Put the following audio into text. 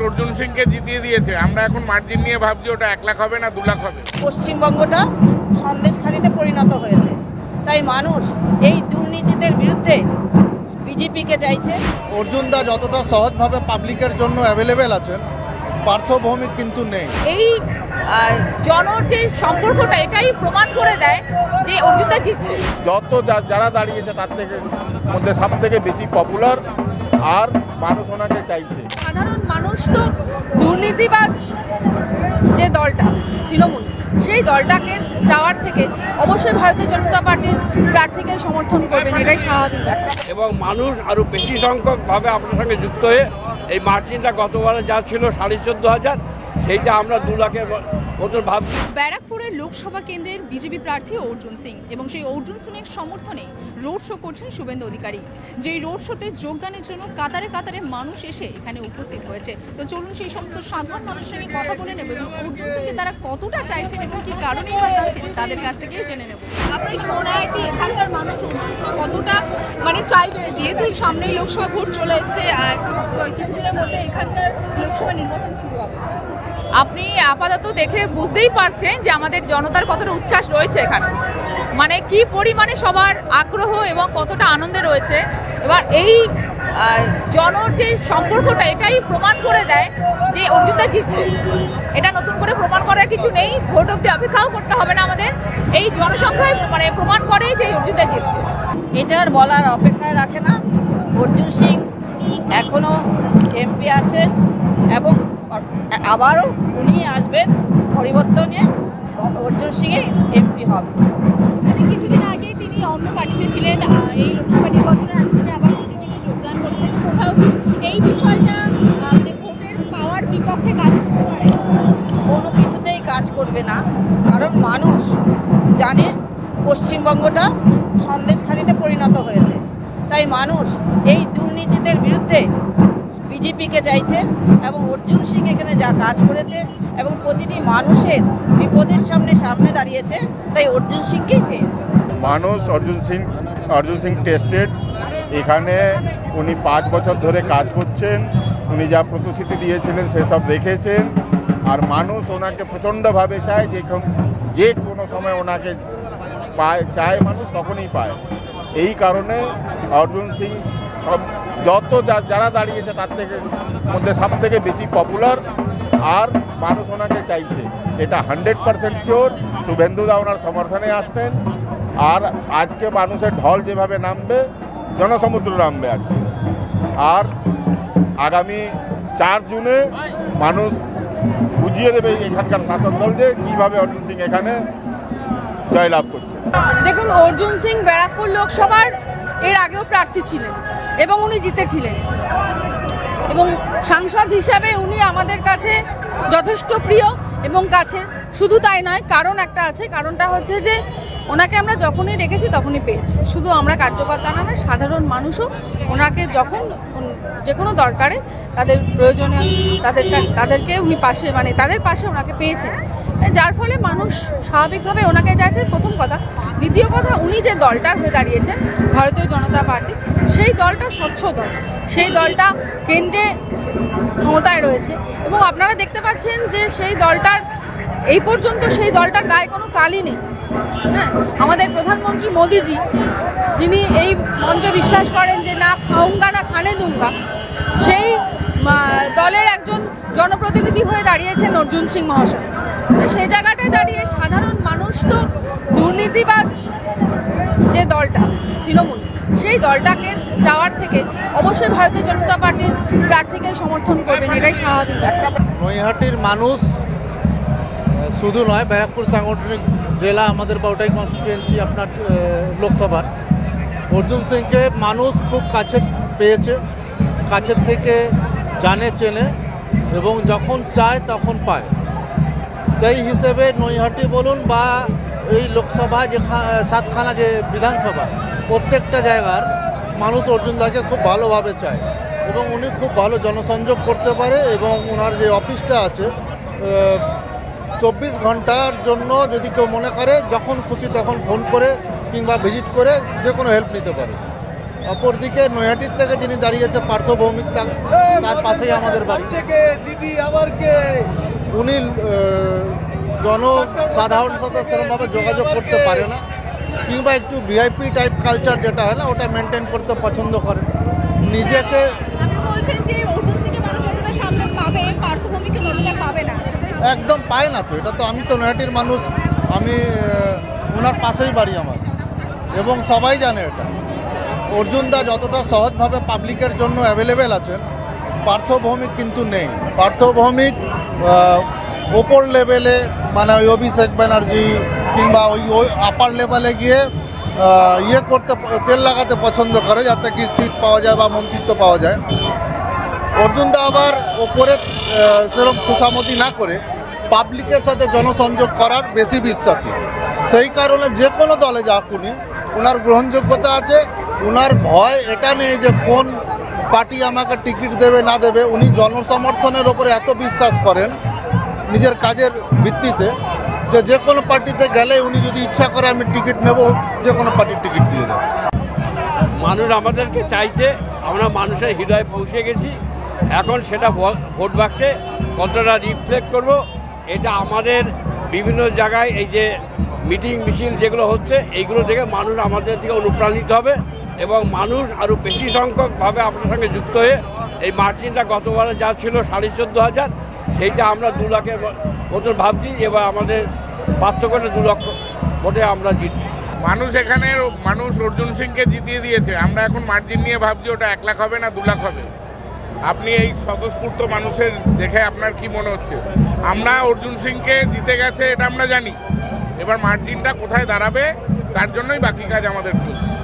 অর্জুন সিংকে জিতিয়ে দিয়েছে। আমরা এখন মার্জিন নিয়ে ভাবছি ওটা 1 লাখ হবে না 2 লাখ হবে। পশ্চিমবঙ্গটা সন্দেশখালিতে পরিণত হয়েছে, তাই মানুষ এই দুর্নীতিদের বিরুদ্ধে বিজেপিকে চাইছে। অর্জুন দা যতটা সহজভাবে পাবলিকের জন্য অ্যাভেলেবেল আছেন, পার্থ ভৌমিক কিন্তু নেই। এই জনর যে সম্পর্কটা এটাই প্রমাণ করে দেয় যে অর্জুন দা জিতছে। যত যারা দাঁড়িয়েছে তার থেকে মধ্যে সব থেকে বেশি পপুলার আর মানুষ ওনাকে চাইছে। সাধারণ মানুষ তো দুর্নীতিবাজ যে দলটা তৃণমূল, সেই দলটাকে যাওয়ার থেকে অবশ্যই ভারতীয় জনতা পার্টির প্রার্থীকে সমর্থন করবেন, এটাই স্বাভাবিক ব্যাপার। এবং মানুষ আরও বেশি সংখ্যকভাবে আপনার সঙ্গে যুক্ত হয়ে এই মার্জিনটা গতবারে যা ছিল 14,500, সেইটা আমরা 2 লাখের মতো ভাবছি। ব্যারাকপুরের লোকসভা কেন্দ্রের বিজেপি প্রার্থী অর্জুন সিং এবং সেই অর্জুন সিংয়ের সমর্থনে রোড শো করছেন শুভেন্দু অধিকারী। যেই রোড শোতে যোগদানের জন্য কাতারে কাতারে মানুষ এসে এখানে উপস্থিত হয়েছে। তো চলুন সেই সমস্ত সাধারণ মানুষের সঙ্গে কথা বলে নেব এবং অর্জুন সিংকে তারা কতটা চাইছেন এবং কি কারণেই বা চাচ্ছেন তাদের কাছ থেকেই জেনে নেব। আপনার কি মনে হয় যে এখানকার মানুষ অর্জুন সিংকে কতটা চাইবে, যেহেতু সামনেই লোকসভা ভোট চলে এসছে, কিছুদিনের মধ্যে এখানকার লোকসভা নির্বাচন শুরু হবে? আপনি আপাতত দেখে বুঝতেই পারছেন যে আমাদের জনতার কতটা উচ্ছ্বাস রয়েছে এখানে, কি পরিমাণে সবার আগ্রহ এবং কতটা আনন্দে রয়েছে। এবার এই জনর যে সম্পর্কটা এটাই প্রমাণ করে দেয় যে অর্জুন দা জিতছে। এটা নতুন করে প্রমাণ করার কিছু নেই, ভোট অবধি অপেক্ষাও করতে হবে না আমাদের। এই জনসংখ্যায় প্রমাণ করে যে অর্জুন দা জিতছে। এটার বলার অপেক্ষায় রাখে না। অর্জুন সিং এখনো এমপি আছেন এবং আবারও উনি আসবেন, পরিবর্তনে অর্জুন সিংই এমপি হবে। কিছুদিন আগে তিনি অন্য পার্টিতে ছিলেন, এই লোকসভা নির্বাচনের আগে তিনি আবার বিজেপিতে যোগদান করছেন। তো কোথাও কি এই বিষয়টা ভোটের পাওয়ার বিপক্ষে কাজ করতে পারে? কোনো কিছুতেই কাজ করবে না, কারণ মানুষ জানে পশ্চিমবঙ্গটা সন্দেশখালিতে পরিণত হয়েছে, তাই মানুষ এই দুর্নীতিদের বিরুদ্ধে বিজেপিকে চাইছে এবং অর্জুন সিং এখানে যা কাজ করেছে এবং প্রতিটি মানুষের বিপদের সামনে দাঁড়িয়েছে, তাই অর্জুন সিংকেই চেয়েছে মানুষ। অর্জুন সিং টেস্টেড, এখানে উনি 5 বছর ধরে কাজ করছেন, উনি যা প্রতিশ্রুতি দিয়েছিলেন সেসব রেখেছেন, আর মানুষ ওনাকে প্রচণ্ডভাবে চায়। যে কোনো সময় ওনাকে চায় মানুষ তখনই পায়। এই কারণে অর্জুন সিং যত যারা দাঁড়িয়েছে তার থেকে মধ্যে সব থেকে বেশি পপুলার আর মানুষ ওনাকে চাইছে। এটা 100% শিওর। শুভেন্দুদা ওনার সমর্থনে আসছেন, আর আজকে মানুষের ঢল যেভাবে নামবে, জনসমুদ্র নামবে আজকে। আর আগামী 4 জুনে মানুষ বুঝিয়ে দেবে এখানকার শাসক দল যে কীভাবে অর্জুন সিং এখানে জয়লাভ করছে। দেখুন, অর্জুন সিং ব্যারাকপুর লোকসভার এর আগেও প্রার্থী ছিলেন এবং উনি জিতেছিলেন, এবং সাংসদ হিসাবে উনি আমাদের কাছে যথেষ্ট প্রিয় এবং কাছে। শুধু তাই নয়, কারণ একটা আছে, কারণটা হচ্ছে যে ওনাকে আমরা যখনই রেখেছি তখনই পেয়েছি। শুধু আমরা কার্যকর্তা না, সাধারণ মানুষও ওনাকে যখন যে কোনো দরকারে তাদের প্রয়োজনে তাদেরকে উনি পাশে তাদের পাশে ওনাকে পেয়েছেন, যার ফলে মানুষ স্বাভাবিকভাবে ওনাকে চাইছে। প্রথম কথা। দ্বিতীয় কথা, উনি যে দলটার হয়ে দাঁড়িয়েছেন ভারতীয় জনতা পার্টি, সেই দলটা স্বচ্ছ দল, সেই দলটা কেন্দ্রে ক্ষমতায় রয়েছে এবং আপনারা দেখতে পাচ্ছেন যে সেই দলটার এই পর্যন্ত সেই দলটার গায়ে কোনো কালি নেই। হ্যাঁ, আমাদের প্রধানমন্ত্রী মোদিজি, যিনি এই মন্ত্রে বিশ্বাস করেন যে না খাউঙ্গা না খানে দুঙ্গা, সেই দলের একজন জনপ্রতিনিধি হয়ে দাঁড়িয়েছেন অর্জুন সিং মহাশয়। সেই জায়গাটায় দাঁড়িয়ে সাধারণ মানুষ তো দুর্নীতিবাজ যে দলটা তৃণমূল, সেই দলটাকে যাওয়ার থেকে অবশ্যই ভারতীয় জনতা পার্টির প্রার্থীকে সমর্থন করবেন, এটাই স্বাভাবিক ব্যাপার। নৈহাটির মানুষ শুধু নয়, ব্যারাকপুর সাংগঠনিক জেলা আমাদের বা ওটাই কনস্টিটুয়েন্সি আপনার লোকসভার, অর্জুন সিংকে মানুষ খুব কাছে পেয়েছে, কাছের থেকে জানে চেনে এবং যখন চায় তখন পায়। সেই হিসেবে নৈহাটি বলুন বা এই লোকসভা যে 7খানা যে বিধানসভা, প্রত্যেকটা জায়গার মানুষ অর্জুনদাকে খুব ভালোভাবে চায় এবং উনি খুব ভালো জনসংযোগ করতে পারে এবং ওনার যে অফিসটা আছে 24 ঘন্টার জন্য যদি কেউ মনে করে যখন খুশি তখন ফোন করে কিংবা ভিজিট করে যে কোনো হেল্প নিতে পারে। অপরদিকে নৈহাটির থেকে যিনি দাঁড়িয়েছে পার্থ ভৌমিক, তার পাশেই আমাদের বাড়ি। উনি জনসাধারণের সাথে সেরকমভাবে যোগাযোগ করতে পারে না, কিংবা একটু ভিআইপি টাইপ কালচার যেটা হয় না, ওটা মেনটেন করতে পছন্দ করেন নিজেকে। আপনি বলছেন যে অর্জুন সিংকে মানুষ যতটা সামনে পাবে, পার্থ ভৌমিককে ততটা পাবে না, একদম পায় না। তো এটা তো আমি তো নৈহাটির মানুষ, আমি ওনার পাশেই বাড়ি আমার, এবং সবাই জানে এটা। অর্জুন দা যতটা সহজভাবে পাবলিকের জন্য অ্যাভেলেবেল আছেন, পার্থ ভৌমিক কিন্তু নেই। পার্থ ভৌমিক ওপর লেভেলে, মানে ওই অভিষেক ব্যানার্জি কিংবা ওই আপার লেভেলে গিয়ে ইয়ে করতে, তেল লাগাতে পছন্দ করে, যাতে কি সিট পাওয়া যায় বা মন্ত্রিত্ব পাওয়া যায়। অর্জুন দা আবার ওপরে সেরকম খুশামতি না করে পাবলিকের সাথে জনসংযোগ করার বেশি বিশ্বাসী। সেই কারণে যে কোনো দলে যাক উনি, ওনার গ্রহণযোগ্যতা আছে। ওনার ভয় এটা নেই যে কোন পার্টি আমাকে টিকিট দেবে না দেবে। উনি জনসমর্থনের ওপরে এত বিশ্বাস করেন নিজের কাজের ভিত্তিতে, যে কোনো পার্টিতে গেলে উনি যদি ইচ্ছা করে আমি টিকিট নেব, যে কোনো পার্টির টিকিট দিয়ে দেবে। মানুষ আমাদেরকে চাইছে, আমরা মানুষের হৃদয়ে পৌঁছে গেছি। এখন সেটা ভোট বাক্সে কতটা রিফ্লেক্ট করব, এটা আমাদের বিভিন্ন জায়গায় এই যে মিটিং মিছিল যেগুলো হচ্ছে, এইগুলো থেকে মানুষ আমাদের থেকে অনুপ্রাণিত হবে এবং মানুষ আরও বেশি সংখ্যকভাবে আপনার সঙ্গে যুক্ত হয়ে এই মার্জিনটা গতবারে যা ছিল 14,500, সেইটা আমরা 2 লাখের মতন ভাবছি। এবার আমাদের পার্থক্যটা 2 লক্ষ ভোটে আমরা জিতব। মানুষ অর্জুন সিংকে জিতিয়ে দিয়েছে। আমরা এখন মার্জিন নিয়ে ভাবছি ওটা 1 লাখ হবে না 2 লাখ হবে। আপনি এই স্বতঃস্ফূর্ত মানুষের দেখে আপনার কি মনে হচ্ছে? আমরা অর্জুন সিংকে জিতে গেছে এটা আমরা জানি, এবার মার্জিনটা কোথায় দাঁড়াবে তার জন্যই বাকি কাজ আমাদের চলছে।